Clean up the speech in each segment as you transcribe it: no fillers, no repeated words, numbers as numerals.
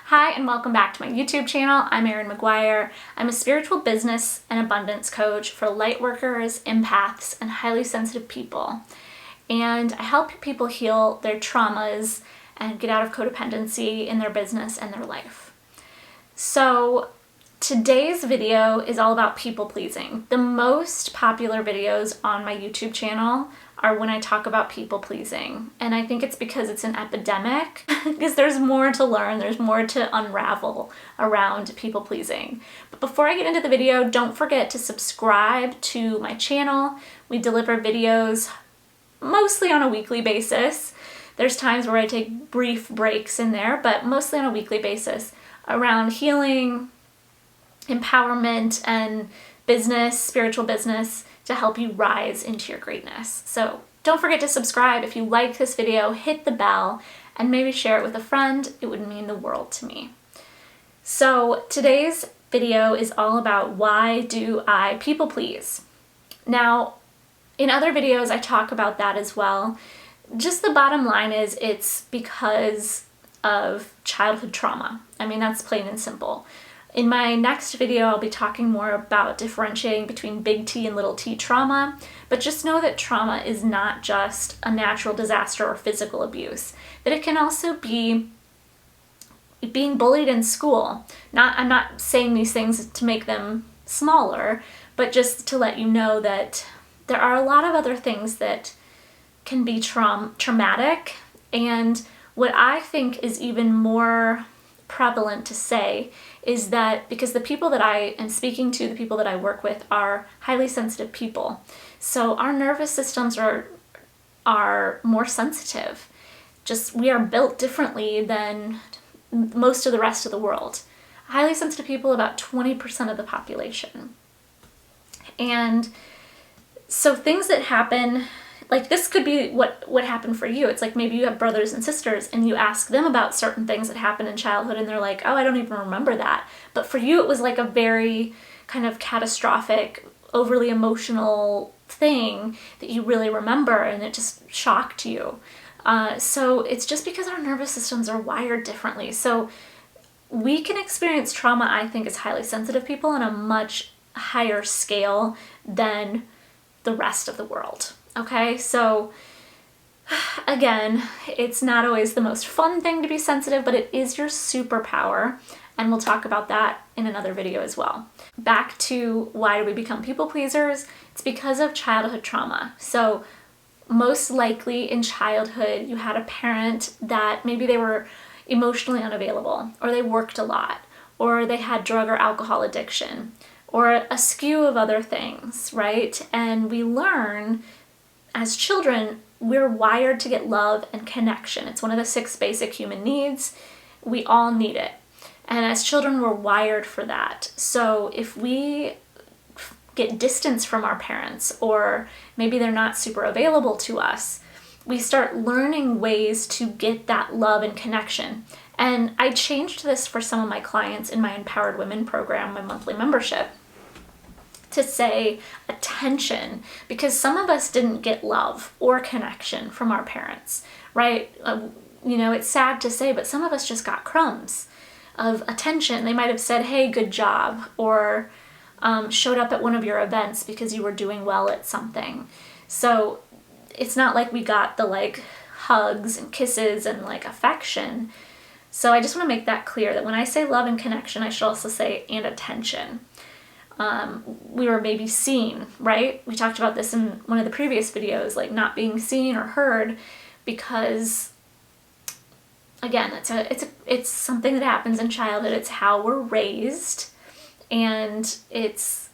Hi and welcome back to my YouTube channel. I'm Erin McGuire. I'm a spiritual business and abundance coach for light workers, empaths, and highly sensitive people. And I help people heal their traumas and get out of codependency in their business and their life. So today's video is all about people pleasing. The most popular videos on my YouTube channel are when I talk about people pleasing. And I think it's because it's an epidemic, because there's more to learn, there's more to unravel around people pleasing. But before I get into the video, don't forget to subscribe to my channel. We deliver videos mostly on a weekly basis. There's times where I take brief breaks in there, but mostly on a weekly basis around healing, empowerment, and business, spiritual business, to help you rise into your greatness. So don't forget to subscribe. If you like this video, hit the bell and maybe share it with a friend. It would mean the world to me. So today's video is all about why do I people please? Now, in other videos I talk about that as well. Just the bottom line is it's because of childhood trauma. I mean, that's plain and simple. In my next video, I'll be talking more about differentiating between big T and little t trauma, but just know that trauma is not just a natural disaster or physical abuse, that it can also be being bullied in school. I'm not saying these things to make them smaller, but just to let you know that there are a lot of other things that can be traumatic, and what I think is even more prevalent to say is that because the people that I am speaking to, the people that I work with, are highly sensitive people. So our nervous systems are more sensitive. Just we are built differently than most of the rest of the world. Highly sensitive people, about 20% of the population. And so things that happen, like this could be what happened for you. It's like maybe you have brothers and sisters and you ask them about certain things that happened in childhood and they're like, oh, I don't even remember that. But for you, it was like a very kind of catastrophic, overly emotional thing that you really remember, and it just shocked you. So it's just because our nervous systems are wired differently. So we can experience trauma, I think, as highly sensitive people on a much higher scale than the rest of the world. Okay, so again, it's not always the most fun thing to be sensitive, but it is your superpower, and we'll talk about that in another video as well. Back to why do we become people pleasers? It's because of childhood trauma. So most likely in childhood, you had a parent that maybe they were emotionally unavailable, or they worked a lot, or they had drug or alcohol addiction, or a skew of other things, right? And we learn as children, we're wired to get love and connection. It's one of the 6 basic human needs. We all need it. And as children, we're wired for that. So if we get distance from our parents, or maybe they're not super available to us, we start learning ways to get that love and connection. And I changed this for some of my clients in my Empowered Women program, my monthly membership, to say attention, because some of us didn't get love or connection from our parents, right? It's sad to say, but some of us just got crumbs of attention. They might have said, hey, good job, or showed up at one of your events because you were doing well at something. So it's not like we got the hugs and kisses and affection. So I just want to make that clear, that when I say love and connection, I should also say and attention. We were maybe seen, right? We talked about this in one of the previous videos, like not being seen or heard, because again, it's something that happens in childhood. It's how we're raised, and it's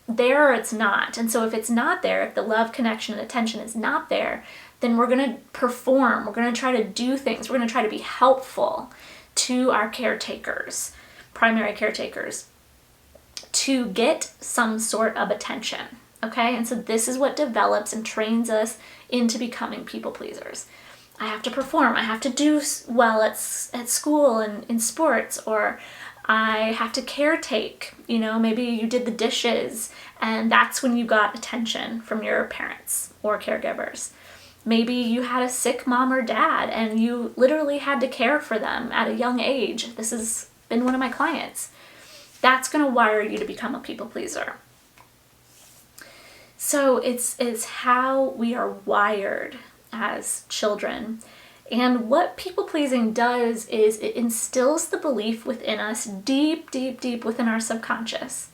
there or it's not. And so if it's not there, if the love, connection, and attention is not there, then we're going to perform. We're going to try to do things. We're going to try to be helpful to our caretakers, primary caretakers, to get some sort of attention, okay? And so this is what develops and trains us into becoming people pleasers. I have to perform, I have to do well at school and in sports, or I have to caretake. Maybe you did the dishes and that's when you got attention from your parents or caregivers. Maybe you had a sick mom or dad and you literally had to care for them at a young age. This has been one of my clients. That's going to wire you to become a people pleaser. So it's how we are wired as children. And what people pleasing does is it instills the belief within us, deep, deep, deep within our subconscious,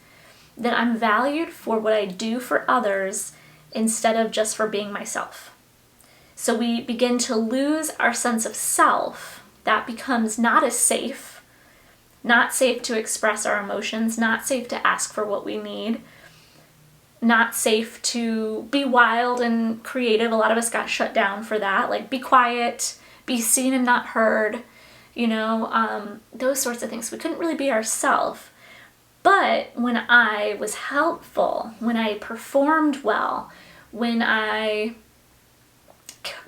that I'm valued for what I do for others instead of just for being myself. So we begin to lose our sense of self. That becomes not as safe, not safe to express our emotions, not safe to ask for what we need, not safe to be wild and creative. A lot of us got shut down for that. Like, be quiet, be seen and not heard, those sorts of things. We couldn't really be ourselves. But when I was helpful, when I performed well, when I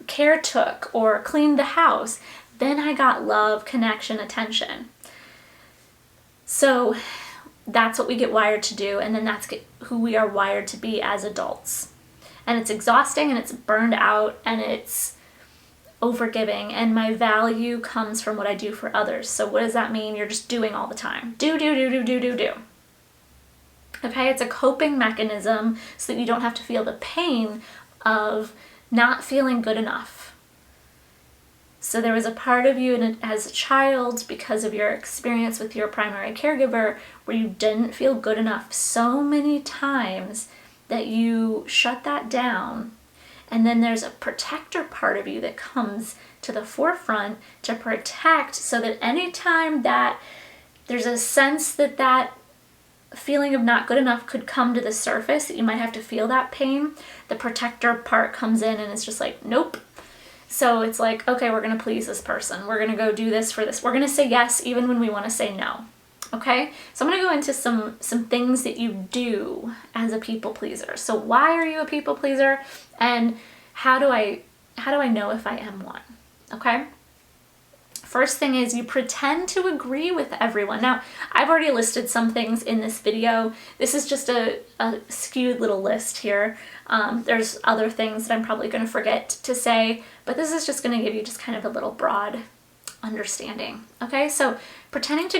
care took or cleaned the house, then I got love, connection, attention. So that's what we get wired to do, and then that's who we are wired to be as adults. And it's exhausting, and it's burned out, and it's overgiving, and my value comes from what I do for others. So what does that mean? You're just doing all the time. Do. Okay, it's a coping mechanism so that you don't have to feel the pain of not feeling good enough. So there was a part of you as a child, because of your experience with your primary caregiver, where you didn't feel good enough so many times that you shut that down. And then there's a protector part of you that comes to the forefront to protect, so that anytime that there's a sense that feeling of not good enough could come to the surface, that you might have to feel that pain, the protector part comes in and it's just like, nope. So it's like, okay, we're going to please this person. We're going to go do this for this. We're going to say yes even when we want to say no. Okay? So I'm going to go into some things that you do as a people pleaser. So why are you a people pleaser? And how do I know if I am one? Okay? First thing is you pretend to agree with everyone. Now, I've already listed some things in this video. This is just a skewed little list here. There's other things that I'm probably going to forget to say, but this is just going to give you just kind of a little broad understanding. Okay, so pretending to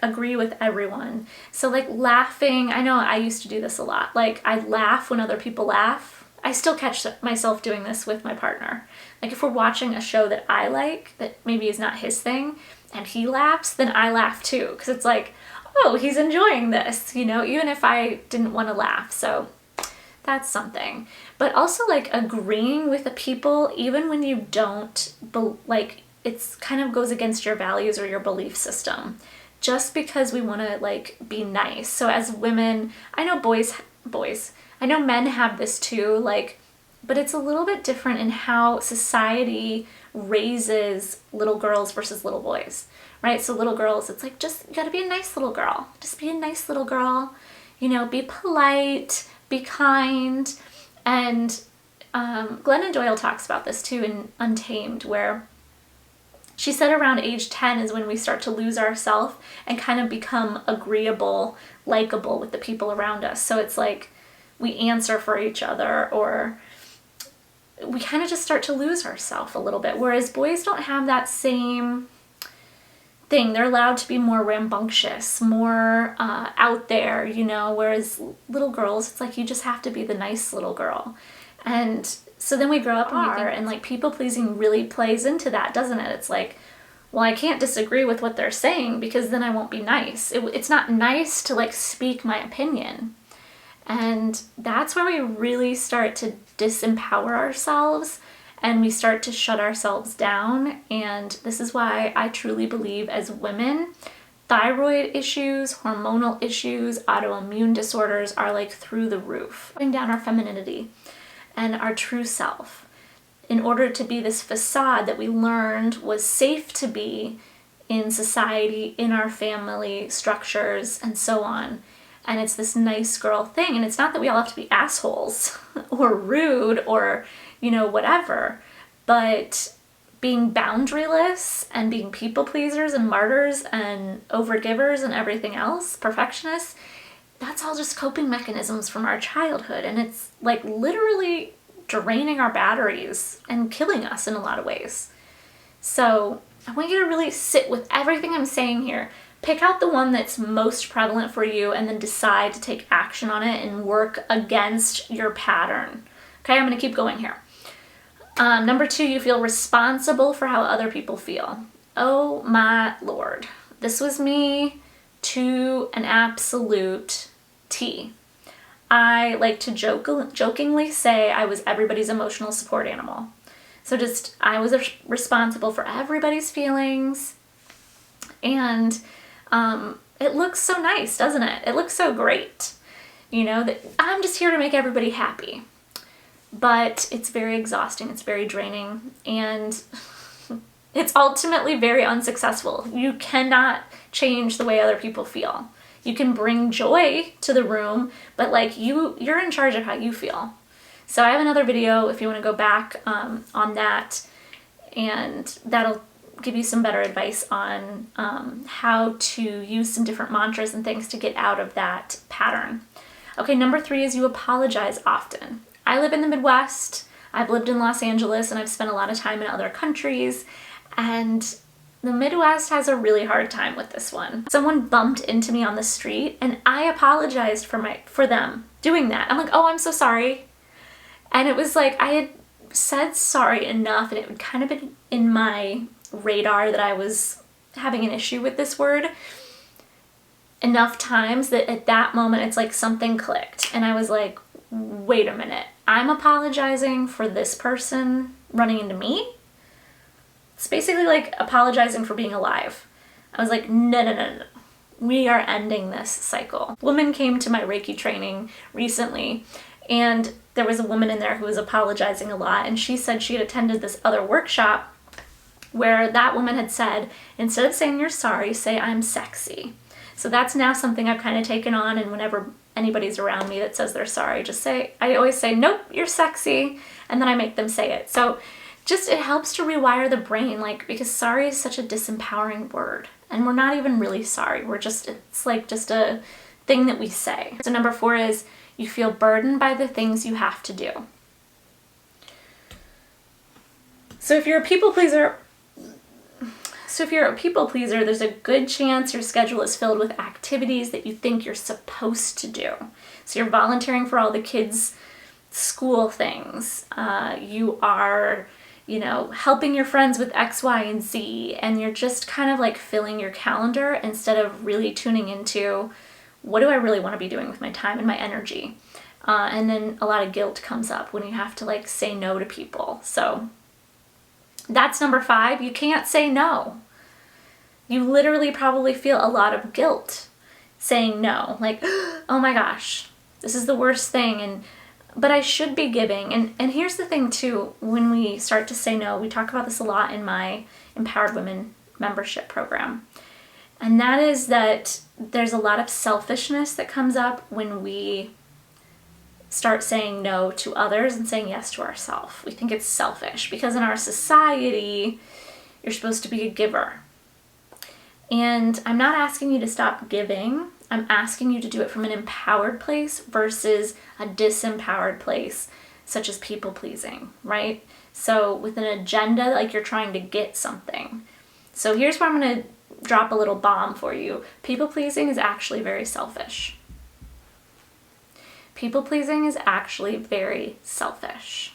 agree with everyone. So like laughing, I know I used to do this a lot. Like, I laugh when other people laugh. I still catch myself doing this with my partner. Like, if we're watching a show that I like, that maybe is not his thing, and he laughs, then I laugh too. Because it's like, oh, he's enjoying this, even if I didn't want to laugh. So that's something. But also like agreeing with the people, even when you don't, it's kind of goes against your values or your belief system. Just because we want to like be nice. So as women, I know I know men have this too, but it's a little bit different in how society raises little girls versus little boys, right? So little girls, it's like, just, you gotta be a nice little girl. Just be a nice little girl, be polite, be kind. And Glennon Doyle talks about this too in Untamed, where she said around age 10 is when we start to lose ourselves and kind of become agreeable, likable with the people around us. So it's like, we answer for each other, or we kind of just start to lose ourselves a little bit. Whereas boys don't have that same thing. They're allowed to be more rambunctious, more out there, whereas little girls, it's like you just have to be the nice little girl. And so then we grow up and like people pleasing really plays into that, doesn't it? It's like, well, I can't disagree with what they're saying because then I won't be nice. It's not nice to like speak my opinion. And that's where we really start to disempower ourselves and we start to shut ourselves down. And this is why I truly believe as women, thyroid issues, hormonal issues, autoimmune disorders are like through the roof. Putting down our femininity and our true self in order to be this facade that we learned was safe to be in society, in our family structures, and so on. And it's this nice girl thing. And it's not that we all have to be assholes or rude or, whatever. But being boundaryless and being people pleasers and martyrs and overgivers and everything else, perfectionists, that's all just coping mechanisms from our childhood. And it's like literally draining our batteries and killing us in a lot of ways. So I want you to really sit with everything I'm saying here. Pick out the one that's most prevalent for you and then decide to take action on it and work against your pattern. Okay, I'm going to keep going here. Number 2, you feel responsible for how other people feel. Oh my Lord. This was me to an absolute T. I like to jokingly say I was everybody's emotional support animal. So I was responsible for everybody's feelings. And it looks so nice, doesn't it? It looks so great. You know, that I'm just here to make everybody happy. But it's very exhausting, it's very draining, and it's ultimately very unsuccessful. You cannot change the way other people feel. You can bring joy to the room, but like you're in charge of how you feel. So I have another video if you want to go back on that, and that'll give you some better advice on how to use some different mantras and things to get out of that pattern. Okay, number 3 is you apologize often. I live in the Midwest. I've lived in Los Angeles, and I've spent a lot of time in other countries, and the Midwest has a really hard time with this one. Someone bumped into me on the street, and I apologized for them doing that. I'm like, oh, I'm so sorry. And it was like I had said sorry enough, and it would kind of been in my radar that I was having an issue with this word enough times that at that moment it's like something clicked, and I was like, wait a minute, I'm apologizing for this person running into me? It's basically like apologizing for being alive. I was like, no. We are ending this cycle. A woman came to my Reiki training recently, and there was a woman in there who was apologizing a lot, and she said she had attended this other workshop where that woman had said, instead of saying you're sorry, say I'm sexy. So that's now something I've kind of taken on, and whenever anybody's around me that says they're sorry, I always say, nope, you're sexy, and then I make them say it. So it helps to rewire the brain, like, because sorry is such a disempowering word, and we're not even really sorry. It's like just a thing that we say. So number 4 is you feel burdened by the things you have to do. So if you're a people pleaser, there's a good chance your schedule is filled with activities that you think you're supposed to do. So you're volunteering for all the kids' school things. You are, helping your friends with X, Y, and Z, and you're just kind of like filling your calendar instead of really tuning into what do I really want to be doing with my time and my energy. And then a lot of guilt comes up when you have to like say no to people. So that's number 5. You can't say no. You literally probably feel a lot of guilt saying no. Like, oh my gosh, this is the worst thing, but I should be giving. And here's the thing too, when we start to say no, we talk about this a lot in my Empowered Women membership program. And that is that there's a lot of selfishness that comes up when we start saying no to others and saying yes to ourselves. We think it's selfish because in our society, you're supposed to be a giver. And I'm not asking you to stop giving. I'm asking you to do it from an empowered place versus a disempowered place, such as people pleasing, right? So with an agenda, like you're trying to get something. So here's where I'm going to drop a little bomb for you. People pleasing is actually very selfish. People pleasing is actually very selfish.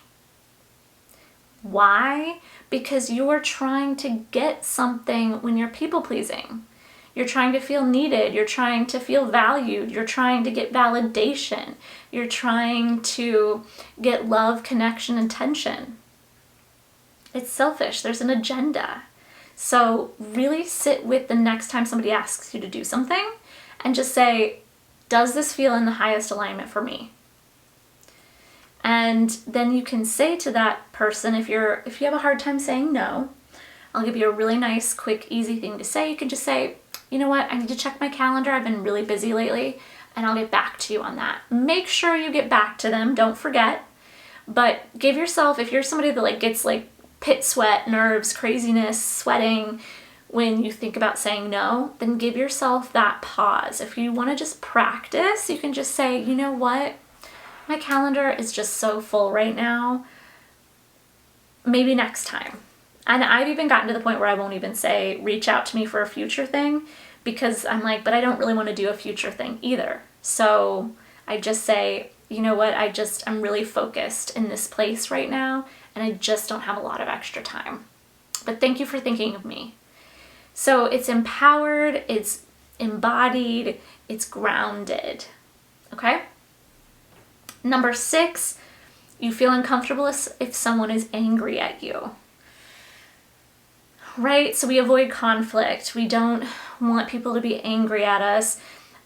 Why? Because you're trying to get something when you're people pleasing. You're trying to feel needed. You're trying to feel valued. You're trying to get validation. You're trying to get love, connection, and attention. It's selfish. There's an agenda. So really sit with the next time somebody asks you to do something and just say, does this feel in the highest alignment for me? And then you can say to that person, if you have a hard time saying no, I'll give you a really nice, quick, easy thing to say. You can just say, you know what, I need to check my calendar. I've been really busy lately, and I'll get back to you on that. Make sure you get back to them. Don't forget. But give yourself, if you're somebody that gets pit sweat, nerves, craziness, sweating when you think about saying no, then give yourself that pause. If you want to just practice, you can just say, you know what? my calendar is just so full right now. Maybe next time. And I've even gotten to the point where I won't even say, reach out to me for a future thing, because I'm like, but I don't really want to do a future thing either. So I just say, you know what, I'm really focused in this place right now, and I just don't have a lot of extra time. But thank you for thinking of me. So it's empowered, it's embodied, it's grounded. Okay? Number 6, you feel uncomfortable if someone is angry at you. Right? So we avoid conflict. We don't want people to be angry at us.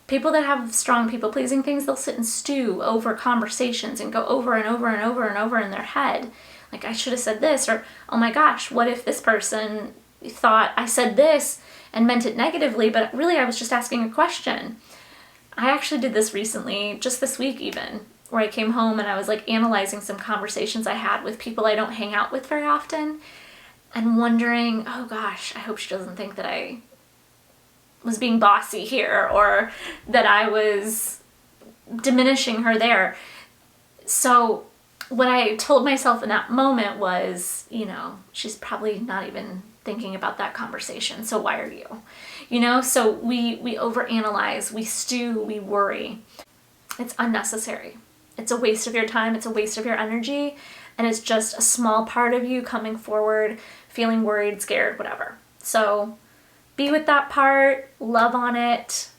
People that have strong people-pleasing things, they'll sit and stew over conversations and go over and over and over and over in their head. Like, I should have said this, or, oh my gosh, what if this person thought I said this and meant it negatively, but really I was just asking a question. I actually did this recently, just this week even, where I came home and I was like analyzing some conversations I had with people I don't hang out with very often, and wondering, oh gosh, I hope she doesn't think that I was being bossy here, or that I was diminishing her there. So what I told myself in that moment was, you know, she's probably not even thinking about that conversation, so why are you? You know, so we overanalyze, we stew, we worry. It's unnecessary. It's a waste of your time, it's a waste of your energy, and it's just a small part of you coming forward, feeling worried, scared, whatever. So be with that part, love on it,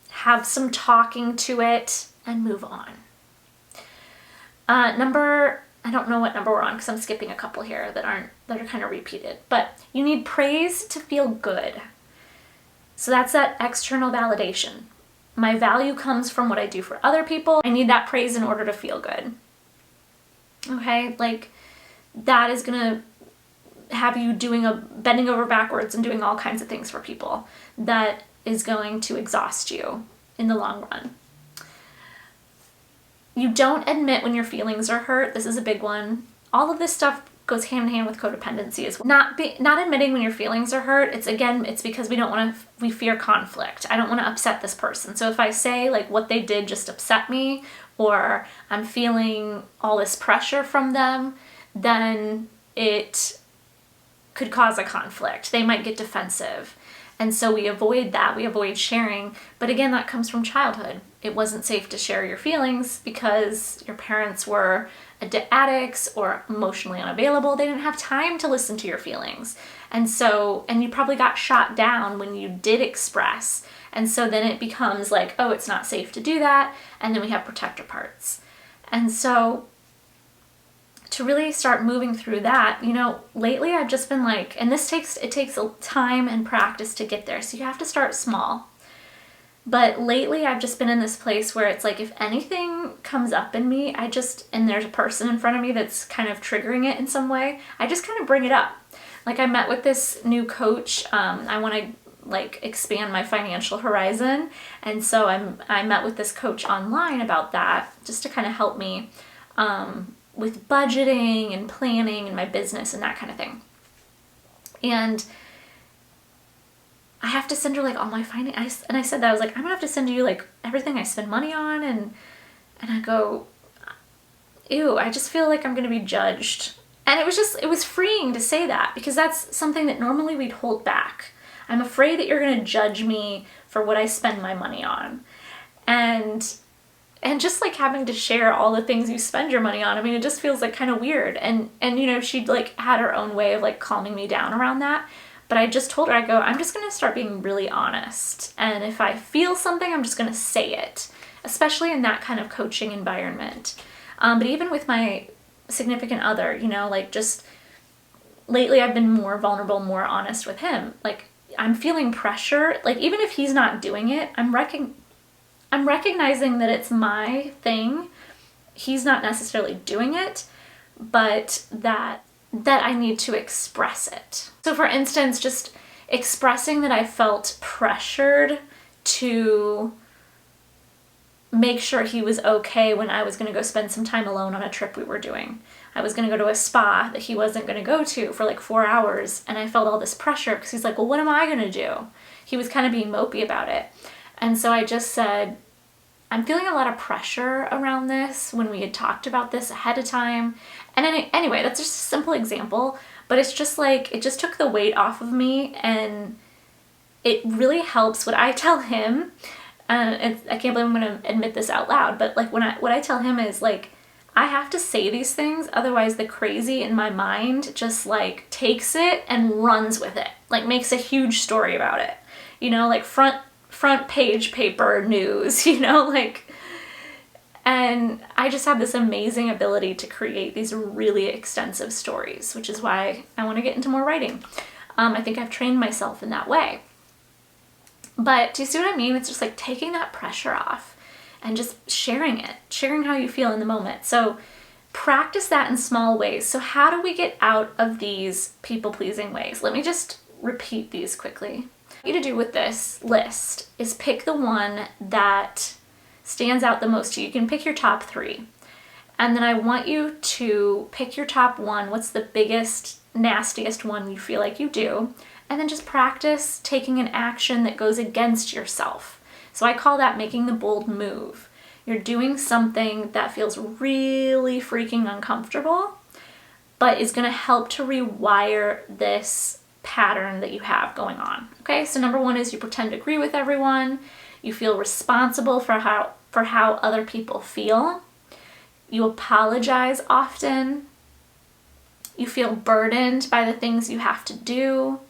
have some talking to it, and move on. I don't know what number we're on because I'm skipping a couple here that are kind of repeated, but you need praise to feel good. So that's that external validation. My value comes from what I do for other people. I need that praise in order to feel good. Okay, like that is gonna have you bending over backwards and doing all kinds of things for people. That is going to exhaust you in the long run. You don't admit when your feelings are hurt. This is a big one. All of this stuff goes hand in hand with codependency as well. Not admitting when your feelings are hurt. It's because we fear conflict. I don't want to upset this person. So if I say like what they did just upset me, or I'm feeling all this pressure from them, then it could cause a conflict. They might get defensive. And so we avoid that. We avoid sharing. But again, that comes from childhood. It wasn't safe to share your feelings because your parents were addicts or emotionally unavailable. They didn't have time to listen to your feelings. And you probably got shot down when you did express. And so then it becomes like, oh, it's not safe to do that. And then we have protector parts. And so to really start moving through that, you know, lately I've just been like, and it takes time and practice to get there. So you have to start small. But lately I've just been in this place where it's like, if anything comes up in me, and there's a person in front of me that's kind of triggering it in some way, I just kind of bring it up. Like I met with this new coach. I want to like expand my financial horizon. And so I met with this coach online about that, just to kind of help me with budgeting and planning and my business and that kind of thing. And I have to send her like all my finance, and I said that, I was like, I'm gonna have to send you like everything I spend money on, and I go, ew, I just feel like I'm gonna be judged. And it was freeing to say that, because that's something that normally we'd hold back. I'm afraid that you're gonna judge me for what I spend my money on. And just like having to share all the things you spend your money on, I mean, it just feels like kind of weird. And you know, she'd like had her own way of like calming me down around that. But I just told her, I go, I'm just going to start being really honest. And if I feel something, I'm just going to say it, especially in that kind of coaching environment. But even with my significant other, you know, like just lately I've been more vulnerable, more honest with him. Like I'm feeling pressure. Like even if he's not doing it, I'm recognizing that it's my thing. He's not necessarily doing it, but that I need to express it. So for instance, just expressing that I felt pressured to make sure he was okay when I was going to go spend some time alone on a trip we were doing. I was going to go to a spa that he wasn't going to go to for like 4 hours, and I felt all this pressure because he's like, well, what am I going to do? He was kind of being mopey about it. And so I just said, I'm feeling a lot of pressure around this when we had talked about this ahead of time. And anyway, that's just a simple example, but it's just like, it just took the weight off of me, and it really helps what I tell him. And I can't believe I'm going to admit this out loud, but like what I tell him is like, I have to say these things, otherwise the crazy in my mind just like takes it and runs with it, like makes a huge story about it, you know, like front page paper news, you know, like, and I just have this amazing ability to create these really extensive stories, which is why I want to get into more writing. I think I've trained myself in that way. But do you see what I mean? It's just like taking that pressure off and just sharing how you feel in the moment. So practice that in small ways. So how do we get out of these people-pleasing ways? Let me just repeat these quickly. What you to do with this list is pick the one that stands out the most to you. You can pick your top 3. And then I want you to pick your top 1. What's the biggest, nastiest one you feel like you do? And then just practice taking an action that goes against yourself. So I call that making the bold move. You're doing something that feels really freaking uncomfortable, but is going to help to rewire this pattern that you have going on. Okay, so number 1 is you pretend to agree with everyone. You feel responsible for how other people feel. You apologize often. You feel burdened by the things you have to do,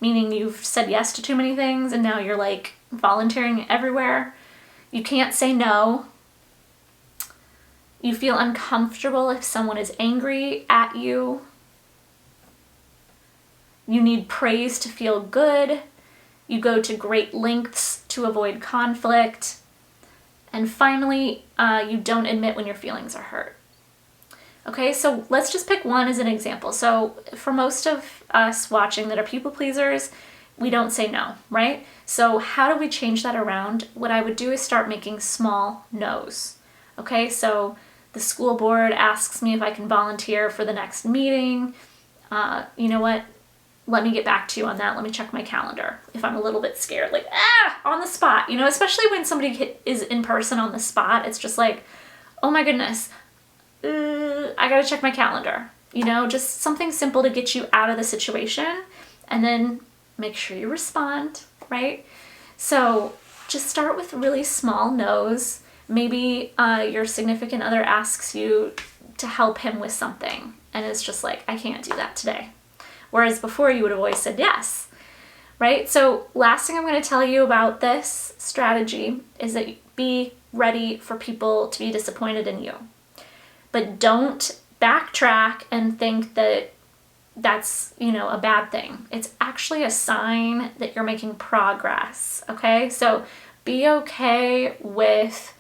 meaning you've said yes to too many things and now you're like volunteering everywhere. You can't say no. You feel uncomfortable if someone is angry at you. You need praise to feel good. You go to great lengths to avoid conflict. And finally, you don't admit when your feelings are hurt. Okay, so let's just pick one as an example. So for most of us watching that are people pleasers, we don't say no, right? So how do we change that around? What I would do is start making small no's. Okay, so the school board asks me if I can volunteer for the next meeting. You know what? Let me get back to you on that. Let me check my calendar. If I'm a little bit scared, like, on the spot, you know, especially when somebody is in person on the spot, it's just like, oh my goodness, I gotta check my calendar. You know, just something simple to get you out of the situation, and then make sure you respond, right? So just start with really small no's. Maybe your significant other asks you to help him with something, and it's just like, I can't do that today. Whereas before you would have always said yes, right? So last thing I'm going to tell you about this strategy is that be ready for people to be disappointed in you. But don't backtrack and think that that's, you know, a bad thing. It's actually a sign that you're making progress, okay? So be okay with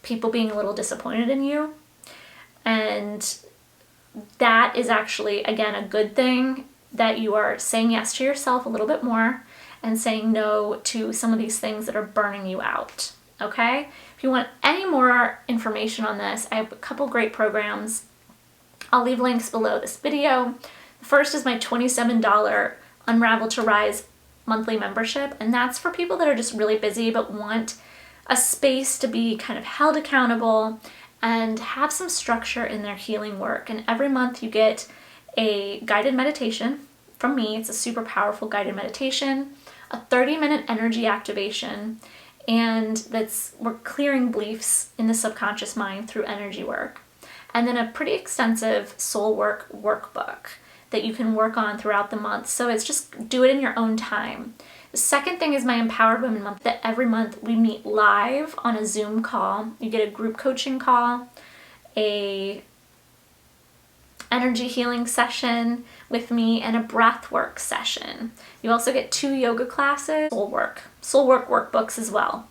people being a little disappointed in you. And that is actually, again, a good thing, that you are saying yes to yourself a little bit more and saying no to some of these things that are burning you out, okay? If you want any more information on this, I have a couple great programs. I'll leave links below this video. The first is my $27 Unravel to Rise monthly membership, and that's for people that are just really busy but want a space to be kind of held accountable and have some structure in their healing work. And every month you get a guided meditation from me. It's a super powerful guided meditation, a 30-minute energy activation, and we're clearing beliefs in the subconscious mind through energy work. And then a pretty extensive soul work workbook that you can work on throughout the month. So it's just do it in your own time. The second thing is my Empowered Women Month, that every month we meet live on a Zoom call. You get a group coaching call, a energy healing session with me, and a breath work session. You also get 2 yoga classes, soul work workbooks as well.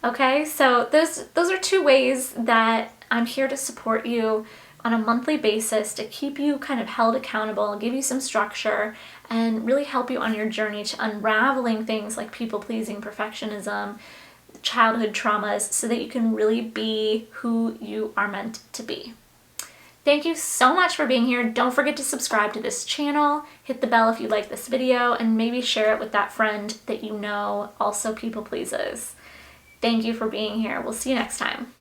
Okay, so those are 2 ways that I'm here to support you on a monthly basis to keep you kind of held accountable, give you some structure, and really help you on your journey to unraveling things like people-pleasing, perfectionism, childhood traumas, so that you can really be who you are meant to be. Thank you so much for being here. Don't forget to subscribe to this channel, hit the bell if you like this video, and maybe share it with that friend that you know also people pleases. Thank you for being here. We'll see you next time.